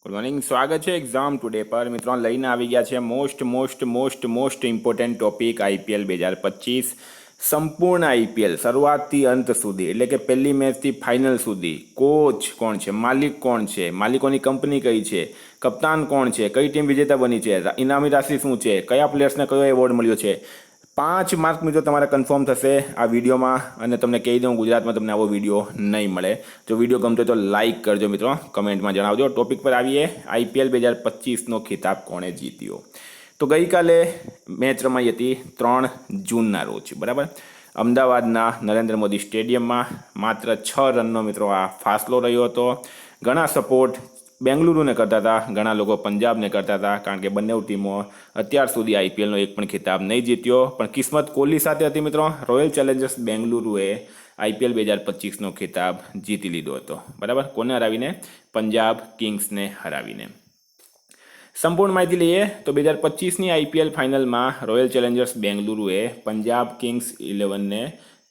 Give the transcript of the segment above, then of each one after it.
Good morning, સ્વાગત છે exam today પર. મિત્રો લઈને આવી ગયા છે મોસ્ટ ઇમ્પોર્ટન્ટ ટોપિક આઈપીએલ 2025. સંપૂર્ણ આઈપીએલ શરૂઆતથી અંત સુધી, એટલે કે પહેલી મેચથી ફાઇનલ સુધી. કોચ કોણ છે, માલિક કોણ છે, માલિકોની કંપની કઈ છે, કપ્તાન કોણ છે, કઈ ટીમ વિજેતા બની છે, ઇનામી રાશિ શું છે, કયા પ્લેયર્સને કયો એવોર્ડ મળ્યો છે. 5 માર્ક મિત્રો તમારે કન્ફર્મ થશે આ વિડીયોમાં. અને તમને કહી દઉં, ગુજરાતમાં તમને આવો વિડીયો નહીં મળે. જો વિડીયો ગમતો તો લાઇક કરજો મિત્રો, કમેન્ટમાં જણાવજો. ટોપિક પર આવીએ. આઈપીએલ 2025નો ખિતાબ કોણે જીત્યો? તો ગઈકાલે મેચ રમાઈ હતી 3 જૂનના રોજ, બરાબર. અમદાવાદના નરેન્દ્ર મોદી સ્ટેડિયમમાં માત્ર 6 રનનો મિત્રો આ ફાસલો રહ્યો હતો. ઘણા સપોર્ટ બેંગલુરુને કરતા હતા, ઘણા લોકો પંજાબને કરતા હતા, કારણ કે બંને ટીમો અત્યાર સુધી આઈપીએલનો એક પણ ખિતાબ નહીં જીત્યો. પણ કિસ્મત કોહલી સાથે હતી મિત્રો. રોયલ ચેલેન્જર્સ બેંગલુરુએ આઈપીએલ 2025નો ખિતાબ જીતી લીધો હતો, બરાબર. કોને હરાવીને? પંજાબ કિંગ્સને હરાવીને. સંપૂર્ણ માહિતી લઈએ તો 2025ની આઈપીએલ ફાઇનલમાં રોયલ ચેલેન્જર્સ બેંગલુરુએ પંજાબ કિંગ્સ 11ને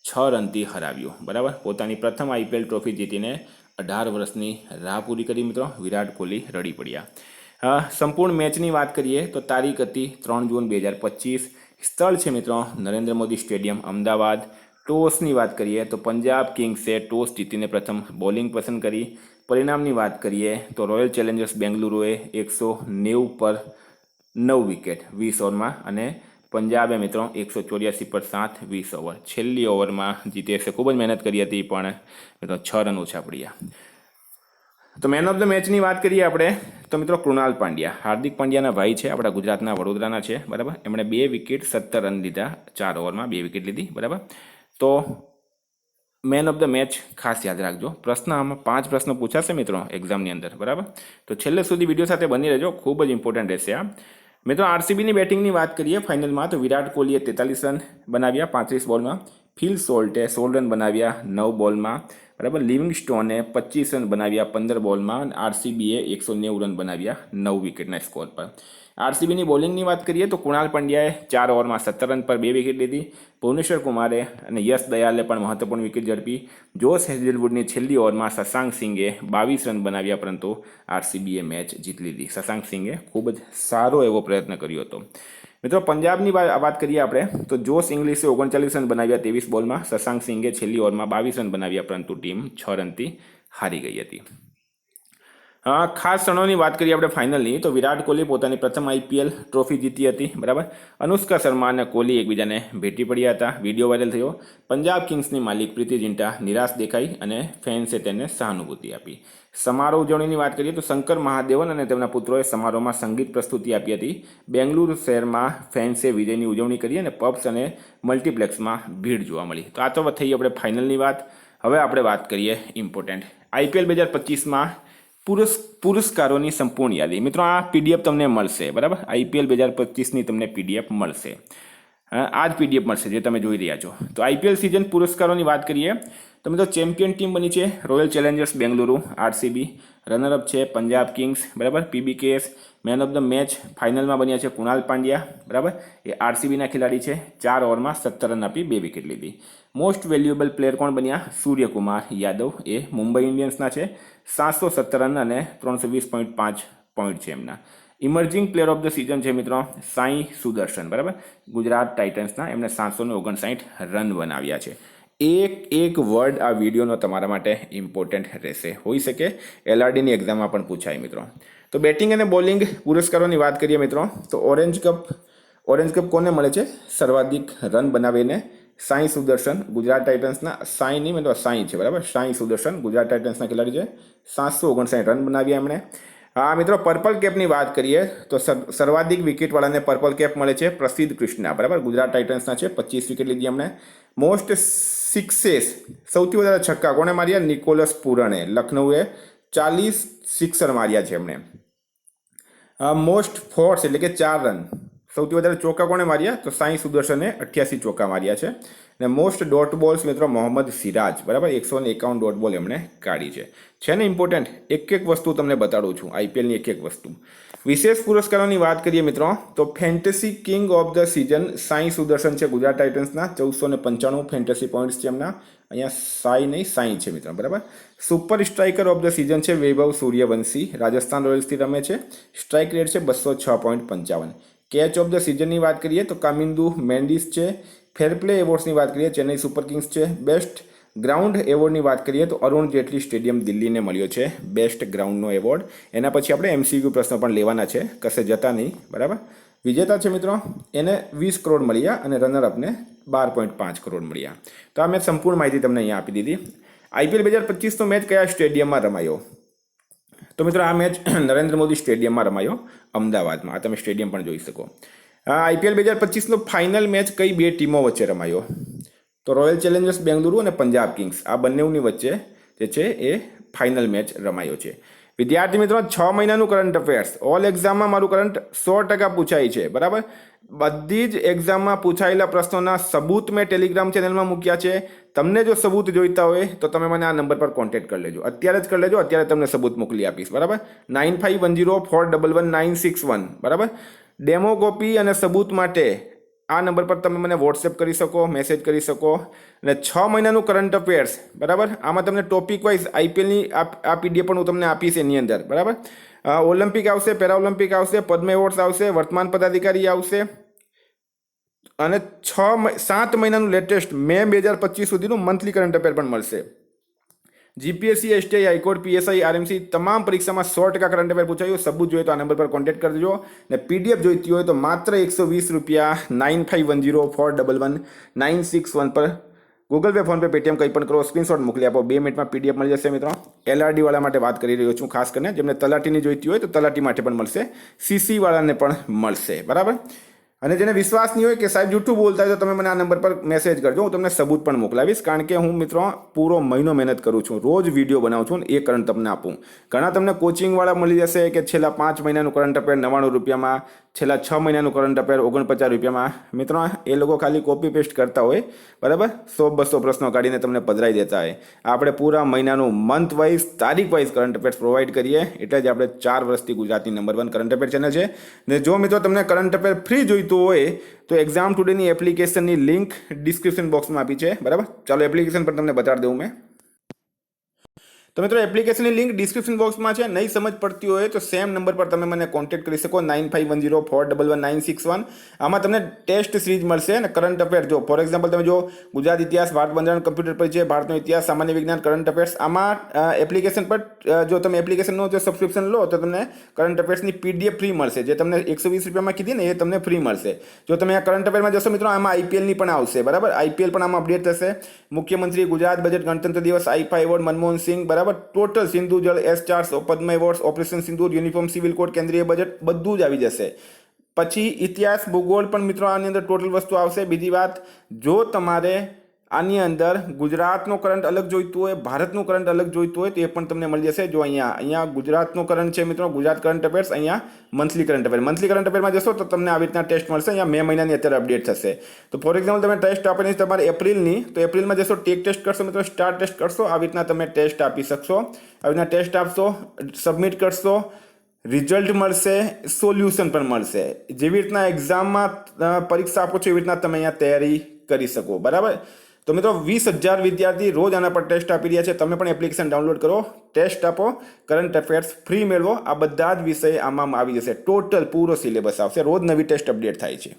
6 રનથી હરાવ્યું, બરાબર. પોતાની પ્રથમ આઈપીએલ ટ્રોફી જીતીને 18 વર્ષની રાહ પૂરી કરી મિત્રો. વિરાટ કોહલી રડી પડ્યા. સંપૂર્ણ મેચની વાત કરીએ તો તારીખ હતી 3 જૂન 2025. સ્થળ છે મિત્રો નરેન્દ્ર મોદી સ્ટેડિયમ, અમદાવાદ. ટોસની વાત કરીએ તો પંજાબ કિંગ્સે ટોસ જીતીને પ્રથમ બોલિંગ પસંદ કરી. પરિણામની વાત કરીએ તો રોયલ ચેલેન્જર્સ બેંગલુરુએ 190 પર 9 વિકેટ 20 ઓવરમાં, અને પંજાબે મિત્રો 184 પર 7 20 ઓવર. છેલ્લી ઓવરમાં જીતે છે. ખૂબ જ મહેનત કરી હતી, પણ મિત્રો 6 રન ઓછા પડ્યા. તો મેન ઓફ ધ મેચની વાત કરીએ આપણે તો મિત્રો કૃણાલ પાંડ્યા, હાર્દિક પાંડ્યાના ભાઈ છે, આપણા ગુજરાતના વડોદરાના છે, બરાબર. એમણે 2 વિકેટ 17 રન લીધા, 4 ઓવરમાં 2 વિકેટ લીધી, બરાબર. તો મેન ઓફ ધ મેચ ખાસ યાદ રાખજો. પ્રશ્ન આમાં 5 પ્રશ્નો પૂછાશે મિત્રો એક્ઝામની અંદર, બરાબર. તો છેલ્લે સુધી વિડીયો સાથે બની રહેજો, ખૂબ જ ઇમ્પોર્ટન્ટ રહેશે આ. મિત્રો આરસીબીની બેટિંગની વાત કરીએ ફાઇનલમાં તો વિરાટ કોહલીએ 43 રન બનાવ્યા 35 બોલમાં. ફિલ સોલ્ટે 16 રન બનાવ્યા 9 બોલમાં, બરાબર. લિવિંગસ્ટોને 25 રન બનાવ્યા 15 બોલમાં, અને આરસીબીએ 190 રન બનાવ્યા 9 વિકેટના સ્કોર પર. આરસીબીની બોલિંગની વાત કરીએ તો કૃણાલ પંડ્યાએ 4 ઓવરમાં 17 રન પર 2 વિકેટ લીધી. ભુવનેશ્વર કુમારે અને યશ દયાલે પણ મહત્વપૂર્ણ વિકેટ ઝડપી. જોશ હેઝલવુડની છેલ્લી ઓવરમાં શશાંક સિંઘે 22 રન બનાવ્યા, પરંતુ આરસીબીએ મેચ જીતી લીધી. શશાંક સિંઘે ખૂબ જ સારો એવો પ્રયત્ન કર્યો હતો. મિત્રો પંજાબની વાત કરીએ આપણે તો જોશ ઇંગ્લિશે 39 રન બનાવ્યા 23 બોલમાં. શશાંક સિંઘે છેલ્લી ઓવરમાં 22 રન બનાવ્યા, પરંતુ ટીમ 6 રનથી હારી ગઈ હતી. ખાસ ક્ષણોની વાત કરીએ આપણે ફાઇનલની તો વિરાટ કોહલી પોતાની પ્રથમ આઈપીએલ ટ્રોફી જીતી હતી, બરાબર. અનુષ્કા શર્મા અને કોહલી એકબીજાને ભેટી પડ્યા હતા. વિડીયો વાયરલ થયો. પંજાબ કિંગ્સની માલિક પ્રીતિ ઝિંટા નિરાશ દેખાઈ અને ફેન્સે તેને સહાનુભૂતિ આપી. સમારોહ ઉજવણીની વાત કરીએ તો શંકર મહાદેવન અને તેમના પુત્રોએ સમારોહમાં સંગીત પ્રસ્તુતિ આપી હતી. બેંગલુરુ શહેરમાં ફેન્સે વિજયની ઉજવણી કરી અને પબ્સ અને મલ્ટીપ્લેક્સમાં ભીડ જોવા મળી. તો આ તો થઈ આપણે ફાઇનલની વાત. હવે આપણે વાત કરીએ ઇમ્પોર્ટન્ટ આઈપીએલ 2025માં પુરસ્કારોની સંપૂર્ણ યાદી. મિત્રો આ પીડીએફ તમને મળશે, બરાબર. આઈપીએલ 2025ની તમને પીડીએફ મળશે. આ જ પીડીએફ મળશે જે તમે જોઈ રહ્યા છો. તો આઈપીએલ સિઝન પુરસ્કારોની વાત કરીએ તો મિત્રો ચેમ્પિયન ટીમ બની છે royal Challengers Bengaluru RCB. Runner-up છે પંજાબ કિંગ્સ, બરાબર. પીબીકેએસ. મેન ઓફ ધ મેચ ફાઇનલમાં બન્યા છે કૃણાલ પાંડ્યા, બરાબર. એ આરસીબીના ખેલાડી છે. 4 ઓવરમાં 17 રન આપી 2 વિકેટ લીધી. મોસ્ટ વેલ્યુએબલ પ્લેયર કોણ બન્યા? સૂર્યકુમાર યાદવ, એ મુંબઈ ઇન્ડિયન્સના છે. 717 રન અને 320.5 પોઈન્ટ છે એમના. Emerging player of the season છે મિત્રો સાઈ સુદર્શન, બરાબર. ગુજરાત ટાઇટન્સના, એમને 759 રન બનાવ્યા છે. એક વર્ડ આ વિડીયોનો તમારા માટે ઇમ્પોર્ટન્ટ રહેશે, હોઈ શકે એલઆરડીની એક્ઝામમાં પણ પૂછાય મિત્રો. તો બેટિંગ અને બોલિંગ પુરસ્કારોની વાત કરીએ મિત્રો તો ઓરેન્જ કપ કોને મળે છે? સર્વાધિક રન બનાવીને સાઈ સુદર્શન, ગુજરાત ટાઇટન્સના. સાઈ નહીં મિત્રો, સાઈ છે, બરાબર. સાઈ સુદર્શન ગુજરાત ટાઇટન્સના ખેલાડી છે. 759 રન બનાવ્યા એમણે. હા મિત્રો પર્પલ કેપની વાત કરીએ તો સર્વાધિક વિકેટવાળાને પર્પલ કેપ મળે છે પ્રસિદ્ધ કૃષ્ણા, બરાબર. ગુજરાત ટાઇટન્સના છે. 25 વિકેટ લીધી એમણે. મોસ્ટ સિક્સેસ, સૌથી વધારે છક્કા કોને માર્યા? નિકોલસ પૂરણે, લખનઉએ 40 સિક્સર માર્યા છે એમણે. મોસ્ટ ફોર્સ એટલે કે 4 રન, સૌથી વધારે ચોક્કા કોને માર્યા? તો સાઈ સુદર્શને 88 ચોક્કા માર્યા છે. અને મોસ્ટ ડોટ બોલ્સ મિત્રો મોહમ્મદ સિરાજ, બરાબર, 151 ડોટ બોલ એમણે કાઢી છે ને ઇમ્પોર્ટન્ટ. એક વસ્તુ તમને બતાડું છું, આઈપીએલની એક વસ્તુ. વિશેષ પુરસ્કારોની વાત કરીએ મિત્રો તો fantasy king of the season Sai Sudarshan છે ગુજરાત ટાઇટન્સના, 1495 ફેન્ટસી પોઈન્ટ્સ છે એમના. અહીંયા સાઈ નહીં, સાઈ છે મિત્રો, બરાબર. Super striker of the season છે વૈભવ સૂર્યવંશી, રાજસ્થાન રોયલ્સથી રમે છે, સ્ટ્રાઇક રેટ છે 206.55. કેચ ઓફ ધ સિઝનની વાત કરીએ તો કામિન્દુ મેન્ડિસ છે. ફેર પ્લે એવોર્ડ્સની વાત કરીએ ચેન્નઈ સુપર કિંગ્સ છે. બેસ્ટ ગ્રાઉન્ડ એવોર્ડની વાત કરીએ તો અરુણ જેટલી સ્ટેડિયમ દિલ્હીને મળ્યો છે બેસ્ટ ગ્રાઉન્ડનો એવોર્ડ. એના પછી આપણે એમસીક્યુ પ્રશ્નો પણ લેવાના છે, કશે જતા નહીં, બરાબર. વિજેતા છે મિત્રો, એને 20 કરોડ મળ્યા અને રનરઅપને 12.5 કરોડ મળ્યા. તો આ મેં સંપૂર્ણ માહિતી તમને અહીંયા આપી દીધી. આઈપીએલ 2025નો મેચ કયા સ્ટેડિયમમાં રમાયો? તો મિત્રો આ મેચ નરેન્દ્ર મોદી સ્ટેડિયમમાં રમાયો અમદાવાદમાં. આ તમે સ્ટેડિયમ પણ જોઈ શકો. આઈપીએલ 2025નો ફાઇનલ મેચ કઈ બે ટીમો વચ્ચે રમાયો? તો રોયલ ચેલેન્જર્સ બેંગલુરુ અને પંજાબ કિંગ્સ, આ બંનેની વચ્ચે જે છે એ ફાઇનલ મેચ રમાયો છે. વિદ્યાર્થી મિત્રો, 6 મહિનાનું કરંટ અફેર્સ ઓલ એક્ઝામમાં મારું કરંટ 100% પૂછાય છે, બરાબર. બધી જ એક્ઝામમાં પૂછાયેલા પ્રશ્નોના સબૂત મેં ટેલિગ્રામ ચેનલમાં મૂક્યા છે. તમને જો સબૂત જોઈતા હોય તો તમે મને આ નંબર પર કોન્ટેક્ટ કરી લેજો, અત્યારે જ કરી લેજો, અત્યારે તમને સબૂત મોકલી આપીશ, બરાબર. 9510411961, બરાબર. ડેમો કોપી અને સબૂત માટે આ નંબર પર તમે મને વોટ્સએપ કરી શકો, મેસેજ કરી શકો. અને 6 મહિનાનું કરંટ અફેર્સ, બરાબર. આમાં તમને ટોપિક વાઇઝ આઈપીએલની આ પીડીએફ પણ હું તમને આપીશ એની અંદર, બરાબર. ઓલિમ્પિક આવશે, પેરા ઓલિમ્પિક આવશે, પદ્મ એવોર્ડ્સ આવશે, વર્તમાન પદાધિકારી આવશે અને 7 મહિનાનું લેટેસ્ટ મે 2025 સુધીનું મંથલી કરંટ અફેર પણ મળશે. GPSC, STI, high court, PSI, RMC તમામ પરીક્ષામાં 100% કરંટ અફેર પૂછાયું. સબૂત જોઈએ તો આ નંબર પર કોન્ટેક્ટ કરજો. અને પીડીએફ જોઈતી હોય તો માત્ર 120 રૂપિયા 9510411961 પર Google pay, phone pay, Paytm કંઈ પણ કરો, સ્ક્રીનશોટ મોકલી આપો. 2 મિનિટમાં પીડીએફ મળી જશે મિત્રો. એલઆરડી વાળા માટે વાત કરી રહ્યો છું ખાસ કરીને, જેમને તલાટીની જોઈતી હોય તો તલાટી માટે પણ મળશે, સીસી વાળાને પણ મળશે, બરાબર. અને જેને વિશ્વાસ નહીં હોય કે સાહેબ જૂઠું બોલતા હોય તો તમે મને આ નંબર પર મેસેજ કરજો, હું તમને સબૂત પણ મોકલાવીશ. કારણ કે હું મિત્રો પૂરો મહિનો મહેનત કરું છું, રોજ વિડીયો બનાવું છું અને એ કરંટ તમને આપું. ઘણા તમને કોચિંગવાળા મળી જશે કે છેલ્લા 5 મહિનાનું કરંટ અફેર 99 રૂપિયામાં, છેલ્લા 6 મહિનાનું કરંટ અફેર 49 રૂપિયામાં. મિત્રો એ લોકો ખાલી કોપી પેસ્ટ કરતા હોય, બરાબર. 100-200 પ્રશ્નો કાઢીને તમને પધરાઈ દેતા હોય. આપણે પૂરા મહિનાનું મંથ વાઇઝ, તારીખ વાઇઝ કરંટ અફેર્સ પ્રોવાઈડ કરીએ, એટલે જ આપણે 4 વર્ષથી ગુજરાતની નંબર 1 કરંટ અફેર ચેનલ છે. ને જો મિત્રો તમને કરંટ અફેર ફ્રી જોઈતું હોય તો એક્ઝામ ટુડેની એપ્લિકેશનની લિંક ડિસ્ક્રિપ્શન બોક્સમાં આપી છે, બરાબર. ચાલો એપ્લિકેશન પર તમને બતાડી દઉં મેં. તો મિત્રો એપ્લિકેશનની લિંક ડિસ્ક્રિપ્શન બોક્સમાં છે. નહીં સમજ પડતી હોય તો સેમ નંબર પર તમે મને કોન્ટેક્ટ કરી શકો, 9510411961. આમાં તમને ટેસ્ટ સિરીઝ મળશે અને કરંટ અફેર, જો ફોર એક્ઝામ્પલ તમે જો ગુજરાત ઇતિહાસ, ભારત બંધારણ, કમ્પ્યુટર પરિચય, ભારતનો ઇતિહાસ, સામાન્ય વિજ્ઞાન, કરંટ અફેર્સ, આમાં એપ્લિકેશન પર જો તમે એપ્લિકેશનનો જો સબસ્ક્રિપ્શન લો તો તમને કરંટ અફેર્સની પીડીએફ ફ્રી મળશે. જે તમને 120 રૂપિયામાં કીધી ને એ તમને ફ્રી મળશે. જો તમે આ કરંટ અફેરમાં જશો મિત્રો, આમાં આઈપીએલની પણ આવશે, બરાબર. આઈપીએલ પણ આમાં અપડેટ થશે. મુખ્યમંત્રી, ગુજરાત બજેટ, ગણતંત્ર દિવસ, આઈફા એવોર્ડ, મનમોહન સિંહ, બરાબર. ટોટલ સિંધુ જળ, S400, પદ્મ એવોર્ડ્સ, ઓપરેશન સિંદૂર, યુનિફોર્મ સિવિલ કોડ, કેન્દ્રીય બજેટ બધું જ આવી જશે. પછી ઇતિહાસ, ભૂગોળ પણ મિત્રો આની અંદર ટોટલ વસ્તુ આવશે. બીજી વાત, જો તમારે આની અંદર ગુજરાતનો કરંટ અલગ જોઈતું હોય, ભારતનું કરંટ અલગ જોઈતું હોય તો એ પણ તમને મળી જશે. જો અહીંયા ગુજરાતનો કરંટ છે મિત્રો, ગુજરાત કરંટ અફેર્સ, અહીંયા monthly current affair. Monthly current અફેરમાં જશો તો તમને આવી રીતના ટેસ્ટ મળશે. અહીંયા મે મહિનાની અત્યારે અપડેટ થશે. તો ફોર એક્ઝામ્પલ તમે ટેસ્ટ આપવાની છે તમારે એપ્રિલની, તો એપ્રિલમાં જશો, ટેક ટેસ્ટ કરશો મિત્રો, સ્ટાર ટેસ્ટ કરશો, આવી રીતના તમે ટેસ્ટ આપી શકશો. આવી રીતના ટેસ્ટ આપશો, સબમિટ કરશો, રિઝલ્ટ મળશે, સોલ્યુશન પણ મળશે. જેવી રીતના એક્ઝામમાં પરીક્ષા આપો છો એવી રીતના તમે અહીંયા તૈયારી કરી શકો, બરાબર. તો મિત્રો 20,000 વિદ્યાર્થી રોજ આના પર ટેસ્ટ આપી રહ્યા છે. તમે પણ એપ્લિકેશન ડાઉનલોડ કરો, ટેસ્ટ આપો, કરંટ અફેર્સ ફ્રી મેળવો. આ બધા જ વિષય આમાં આવી જશે, ટોટલ પૂરો સિલેબસ આવશે. રોજ નવી ટેસ્ટ અપડેટ થાય છે.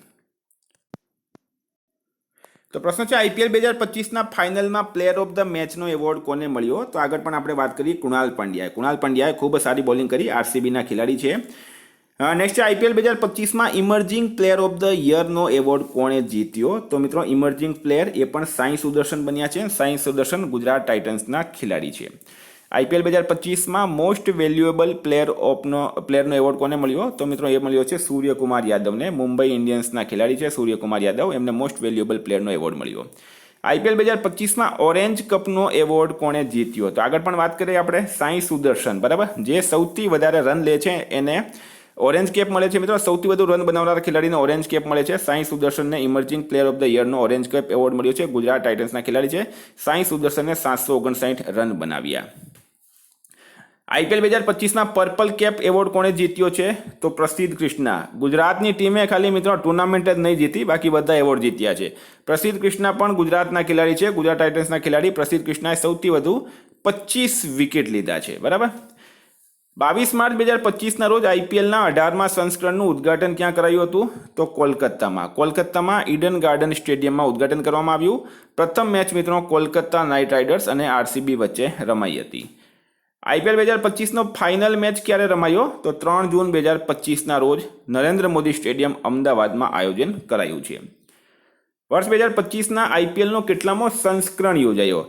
તો પ્રશ્ન છે આઈપીએલ 2025ના ફાઇનલમાં પ્લેયર ઓફ ધ મેચનો એવોર્ડ કોને મળ્યો? તો આગળ પણ આપણે વાત કરી કૃણાલ પંડ્યાએ ખૂબ સારી બોલિંગ કરી, આરસીબીના ખેલાડી છે. નેક્સ્ટ આઈપીએલ 2025માં ઇમર્જિંગ પ્લેયર ઓફ ધ યરનો એવોર્ડ કોણે જીત્યો? તો મિત્રો ઇમર્જિંગ પ્લેયર એ પણ સાઈ સુદર્શન બન્યા છે. સાઈ સુદર્શન ગુજરાત ટાઇટન્સના ખેલાડી છે. આઈપીએલ 2025માં મોસ્ટ વેલ્યુએબલ પ્લેયરનો એવોર્ડ કોને મળ્યો? તો મિત્રો એ મળ્યો છે સૂર્યકુમાર યાદવને. મુંબઈ ઇન્ડિયન્સના ખેલાડી છે સૂર્યકુમાર યાદવ, એમને મોસ્ટ વેલ્યુએબલ પ્લેયરનો એવોર્ડ મળ્યો. આઈપીએલ 2025માં ઓરેન્જ કપનો એવોર્ડ કોણે જીત્યો? તો આગળ પણ વાત કરીએ આપણે, સાઈ સુદર્શન, બરાબર. જે સૌથી વધારે રન લે છે એને ઓરેન્જ કેપ મળે છે મિત્રો. સૌથી વધુ રન બનાવનારા ખેલાડીને ઓરેન્જ કેપ મળે છે. સાઈ સુદર્શનને ઇમર્જિંગ પ્લેયર ઓફ ધ યરનો ઓરેન્જ કેપ એવોર્ડ મળ્યો છે. ગુજરાત ટાઇટન્સના ખેલાડી છે. સાઈ સુદર્શને 759 રન બનાવ્યા. આઈપીએલ 2025ના પર્પલ કેપ એવોર્ડ કોણે જીત્યો છે? તો પ્રસિદ્ધ કૃષ્ણા. ગુજરાતની ટીમે ખાલી મિત્રો ટુર્નામેન્ટ જ નહીં જીતી, બાકી બધા એવોર્ડ જીત્યા છે. પ્રસિદ્ધ કૃષ્ણા પણ ગુજરાતના ખેલાડી છે. ગુજરાત ટાઇટન્સના ખેલાડી પ્રસિદ્ધ કૃષ્ણાએ સૌથી વધુ 25 વિકેટ લીધા છે. બરાબર. 22 માર્ચ 2025ના રોજ આઈપીએલના 18મા સંસ્કરણનું ઉદ્ઘાટન ક્યાં કરાયું હતું? તો કોલકાતામાં ઈડન ગાર્ડન સ્ટેડિયમમાં ઉદ્ઘાટન કરવામાં આવ્યું. પ્રથમ મેચ મિત્રો કોલકાતા નાઇટ રાઇડર્સ અને આરસીબી વચ્ચે રમાઈ હતી. આઈપીએલ 2025નો ફાઇનલ મેચ ક્યારે રમાયો? તો 3 જૂન 2025ના રોજ નરેન્દ્ર મોદી સ્ટેડિયમ અમદાવાદમાં આયોજન કરાયું છે. વર્ષ 2025ના આઈપીએલનો કેટલામો સંસ્કરણ યોજાયો?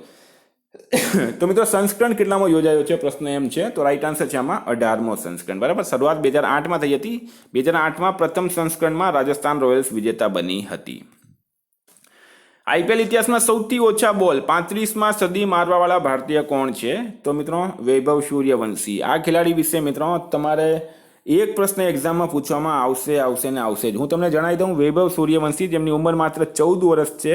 તો મિત્રો સંસ્કરણ કેટલામો યોજાયો છે પ્રશ્ન એમ છે. તો રાઈટ આન્સર છે આમાં 18મો સંસ્કરણ. બરાબર. શરૂઆત 2008માં થઈ હતી. 2008માં પ્રથમ સંસ્કરણમાં રાજસ્થાન રોયલ્સ વિજેતા બની હતી. આઈપીએલ ઇતિહાસમાં સૌથી ઓછા બોલ 35માં સદી મારવાવાળા ભારતીય કોણ છે? તો મિત્રો વૈભવ સૂર્યવંશી. આ ખેલાડી વિશે મિત્રો તમારે એક પ્રશ્ન એક્ઝામમાં પૂછવામાં આવશે જ. હું તમને જણાવી દઉં, વૈભવ સૂર્યવંશી જેમની ઉંમર માત્ર 14 વર્ષ છે,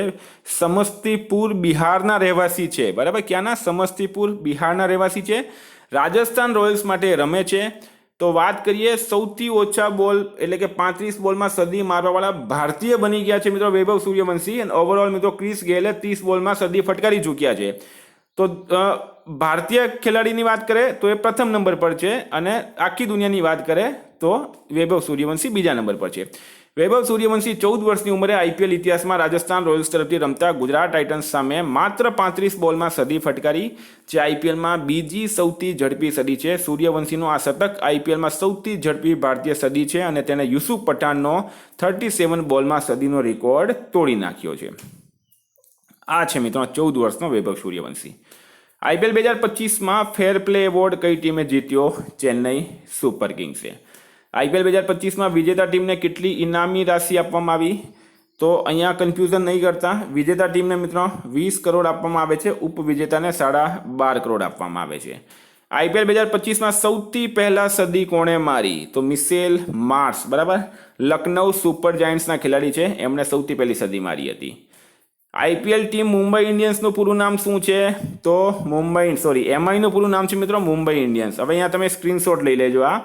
સમસ્તીપુર બિહારના રહેવાસી છે. બરાબર. ક્યાંના? સમસ્તીપુર બિહારના રહેવાસી છે. રાજસ્થાન રોયલ્સ માટે રમે છે. તો વાત કરીએ સૌથી ઓછા બોલ એટલે કે 35 બોલમાં સદી મારવાવાળા ભારતીય બની ગયા છે મિત્રો વૈભવ સૂર્યવંશી. અને ઓવરઓલ મિત્રો ક્રિસ ગેલે 30 બોલમાં સદી ફટકારી ચૂક્યા છે. તો ભારતીય ખેલાડીની વાત કરે તો એ પ્રથમ નંબર પર છે, અને આખી દુનિયાની વાત કરે તો વૈભવ સૂર્યવંશી બીજા નંબર પર છે. વૈભવ સૂર્યવંશી 14 વર્ષની ઉંમરે આઈપીએલ ઇતિહાસમાં રાજસ્થાન રોયલ્સ તરફથી રમતા ગુજરાત ટાઇટન્સ સામે માત્ર 35 બોલમાં સદી ફટકારી, જે આઈપીએલમાં બીજી સૌથી ઝડપી સદી છે. સૂર્યવંશીનો આ શતક આઈપીએલમાં સૌથી ઝડપી ભારતીય સદી છે, અને તેણે યુસુફ પઠાણનો 37 બોલમાં સદીનો રેકોર્ડ તોડી નાખ્યો છે. આ છે મિત્રો 14 વર્ષનો વૈભવ સૂર્યવંશી. આઈપીએલ 2025માં ફેર પ્લે એવોર્ડ કઈ ટીમે જીત્યો? ચેન્નઈ સુપર કિંગ્સે. આઈપીએલ 2025માં વિજેતા ટીમને કેટલી ઇનામી રાશિ આપવામાં આવી? તો અહીંયા કન્ફ્યુઝન નહીં કરતા. વિજેતા ટીમને મિત્રો 20 કરોડ આપવામાં આવે છે. ઉપવિજેતાને 12.5 કરોડ આપવામાં આવે છે. આઈપીએલ 2025માં સૌથી પહેલા સદી કોણે મારી? તો મિશેલ માર્શ. બરાબર. લખનઉ સુપર જાયન્ટ્સના ખેલાડી છે, એમણે સૌથી પહેલી સદી મારી હતી. આઈપીએલ ટીમ મુંબઈ ઇન્ડિયન્સનું પૂરું નામ શું છે? તો એમઆઈનું પૂરું નામ છે મિત્રો મુંબઈ ઇન્ડિયન્સ. હવે અહીંયા તમે સ્ક્રીનશોટ લઈ લેજો. આ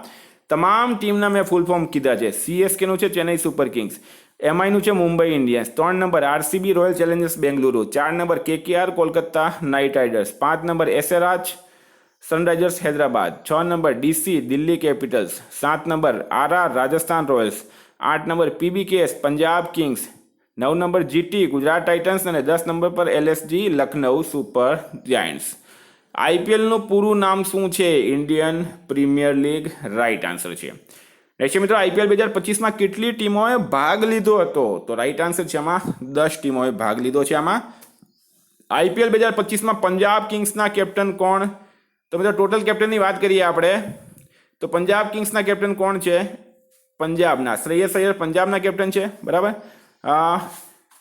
તમામ ટીમના મેં ફૂલ ફોર્મ કીધા છે. સીએસકેનું છે ચેન્નઈ સુપર કિંગ્સ, એમઆઈનું છે Mumbai Indians, 3 number RCB Royal Challengers Bengaluru, 4 number KKR Kolkata Knight Riders, 5 number SRH Sunrisers Hyderabad, 6 number DC Delhi Capitals, 7 number RR Rajasthan Royals, 8 number PBKS Punjab Kings, 9 number GT Gujarat Titans, અને 10 નંબર પર એલએસજી લખનઉ સુપર જાયન્ટ્સ. આઈપીએલનું પૂરું નામ શું છે? Indian Premier League right answer છે. Next મિત્રો IPL 2025માં કેટલી ટીમોએ ભાગ લીધો હતો? તો રાઈટ આન્સર છે આમાં 10 ટીમોએ ભાગ લીધો છે. આમાં આઈપીએલ 2025માં પંજાબ કિંગ્સના કેપ્ટન કોણ? તો મિત્રો ટોટલ કેપ્ટનની વાત કરીએ આપણે તો પંજાબ કિંગ્સના કેપ્ટન કોણ છે? પંજાબના શ્રેયસ અય્યર પંજાબના કેપ્ટન છે. બરાબર.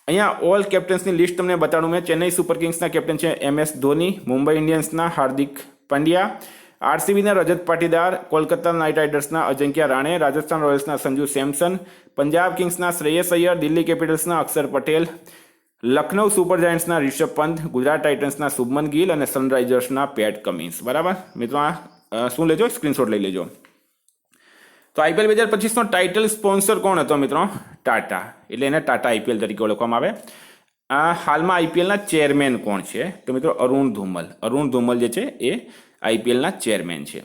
અહીંયા ઓલ કેપ્ટન્સની લિસ્ટ તમને બતાડું મેં. ચેન્નઈ સુપર કિંગ્સના કેપ્ટન છે MS ધોની, મુંબઈ ઇન્ડિયન્સના હાર્દિક પંડ્યા, આરસીબીના રજત પાટીદાર, કોલકાતા નાઇટ રાઇડર્સના અજંક્યા રાણે, રાજસ્થાન રોયલ્સના સંજુ સેમસન, પંજાબ કિંગ્સના શ્રેયસ અય્યર, દિલ્હી કેપિટલ્સના અક્ષર પટેલ, લખનઉ સુપર જાયન્ટ્સના રિષભ પંત, ગુજરાત ટાઇટન્સના શુભમન ગિલ અને સનરાઇઝર્સના પેટ કમિન્સ. બરાબર મિત્રો, આ શું લેજો? સ્ક્રીનશોટ લઈ લેજો. તો આઈપીએલ 2025નો ટાઇટલ સ્પોન્સર કોણ હતો મિત્રો? ટાટા. એટલે એને ટાટા આઈપીએલ તરીકે ઓળખવામાં આવે. આ હાલમાં આઈપીએલના ચેરમેન કોણ છે? તો મિત્રો અરુણ ધુમલ જે છે એ આઈપીએલના ચેરમેન છે.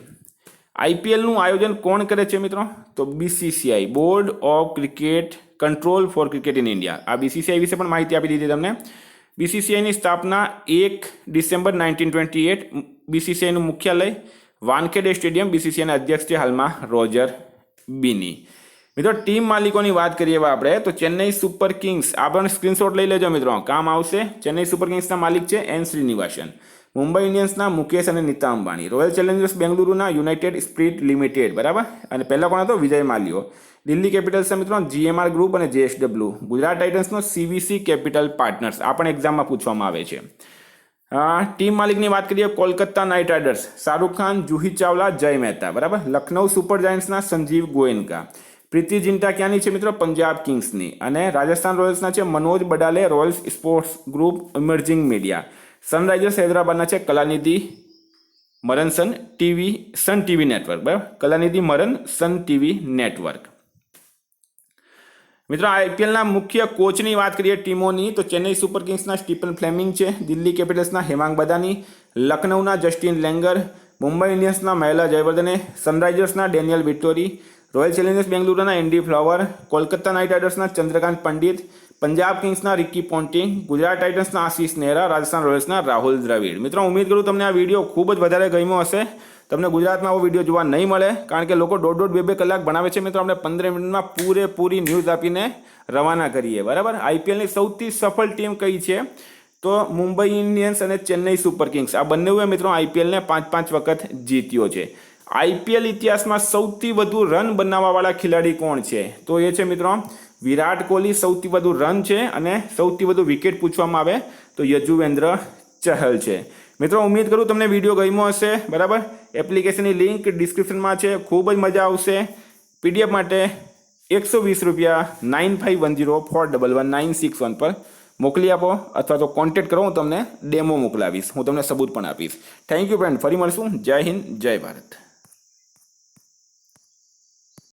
આઈપીએલનું આયોજન કોણ કરે છે મિત્રો? તો BCCI, board of cricket control for cricket in India. આ બીસીસીઆઈ વિશે પણ માહિતી આપી દીધી તમને. બીસીસીઆઈની સ્થાપના 1 ડિસેમ્બર 1928. બીસીસીઆઈનું મુખ્યાલય વાનખેડે સ્ટેડિયમ. બીસીસીઆઈના અધ્યક્ષ છે હાલમાં રોજર બીની. મિત્રો ટીમ માલિકોની વાત કરીએ આપણે તો ચેન્નઈ સુપર કિંગ્સ, આ પણ સ્ક્રીનશોટ લઈ લેજો મિત્રો, કામ આવશે. ચેન્નઈ સુપર કિંગ્સના માલિક છે એન શ્રીનિવાસન, મુંબઈ ઇન્ડિયન્સના મુકેશ અને નીતા અંબાણી, રોયલ ચેલેન્જર્સ બેંગલુરુના યુનાઇટેડ સ્પિરિટ લિમિટેડ. બરાબર. અને પહેલા કોણ હતો? વિજય માલ્યો. દિલ્હી કેપિટલ્સના મિત્રો GMR ગ્રુપ અને JSW. ગુજરાત ટાઇટન્સનો CVC કેપિટલ પાર્ટનર્સ. આ પણ એક્ઝામમાં પૂછવામાં આવે છે. ટીમ માલિકની વાત કરીએ કોલકાતા નાઇટ રાઇડર્સ, શાહરૂખ ખાન, જુહી ચાવલા, જય મહેતા, બરાબર. લખનઉ સુપર જાયન્ટ્સના સંજીવ ગોયનકા. પ્રીતિ જિંટા ક્યાંની છે મિત્રો? પંજાબ કિંગ્સની. અને રાજસ્થાન રોયલ્સના છે Manoj Badale, Royals Sports Group, Emerging Media. Sunrisers હૈદરાબાદના છે Kalanithi Maran, Sun TV Network, બરાબર. Kalanithi Maran, Sun TV Network. મિત્રો આઈપીએલના મુખ્ય કોચની વાત કરીએ ટીમોની તો ચેન્નઈ સુપર કિંગ્સના સ્ટીફન ફ્લેમિંગ છે, દિલ્હી કેપિટલ્સના હેમાંગ બદાની, લખનઉના જસ્ટિન લેંગર, મુંબઈ ઇન્ડિયન્સના મહેલા જયવર્ધને, સનરાઇઝર્સના ડેનિયલ વિટોરી, રોયલ ચેલેન્જર્સ બેંગલુરુના એન્ડી ફ્લાવર, કોલકાતા નાઇટ રાઇડર્સના ચંદ્રકાંત પંડિત, પંજાબ કિંગ્સના રિકી પોન્ટિંગ, ગુજરાત ટાઇટન્સના આશીષ નેહરા, રાજસ્થાન રોયલ્સના રાહુલ દ્રવિડ. મિત્રો ઉમ્મીદ કરું તમને આ વિડીયો ખૂબ જ વધારે ગમ્યો હશે. તમને ગુજરાતમાં આવો વિડીયો જોવા નહીં મળે કારણ કે લોકો દોઢ બે કલાક બનાવે છે. મિત્રો આપણે 15 મિનિટમાં પૂરેપૂરી ન્યૂઝ આપીને રવાના કરીએ, બરાબર. આઈપીએલની સૌથી સફળ ટીમ કઈ છે તો મુંબઈ ઇન્ડિયન્સ અને ચેન્નઈ સુપર કિંગ્સ. આ બંનેએ મિત્રો આઈપીએલને 5-5 વખત જીત્યો છે. આઈપીએલ ઇતિહાસમાં સૌથી વધુ રન બનાવવાવાળા ખેલાડી કોણ છે તો એ છે મિત્રો વિરાટ કોહલી. સૌથી વધુ રન છે અને સૌથી વધુ વિકેટ પૂછવામાં આવે તો યજુવેન્દ્ર ચહલ છે. મિત્રો ઉમ્મીદ કરું તમને વિડીયો ગમ્યો હશે, બરાબર. એપ્લિકેશનની લિંક ડિસ્ક્રિપ્શનમાં છે, ખૂબ જ મજા આવશે. પીડીએફ માટે 120 રૂપિયા 9510411961 પર મોકલી આપો અથવા તો કોન્ટેક્ટ કરો, હું તમને ડેમો મોકલાવીશ, હું તમને સબૂત પણ આપીશ. થેન્ક યુ ફ્રેન્ડ, ફરી મળશું. જય હિન્દ, જય ભારત.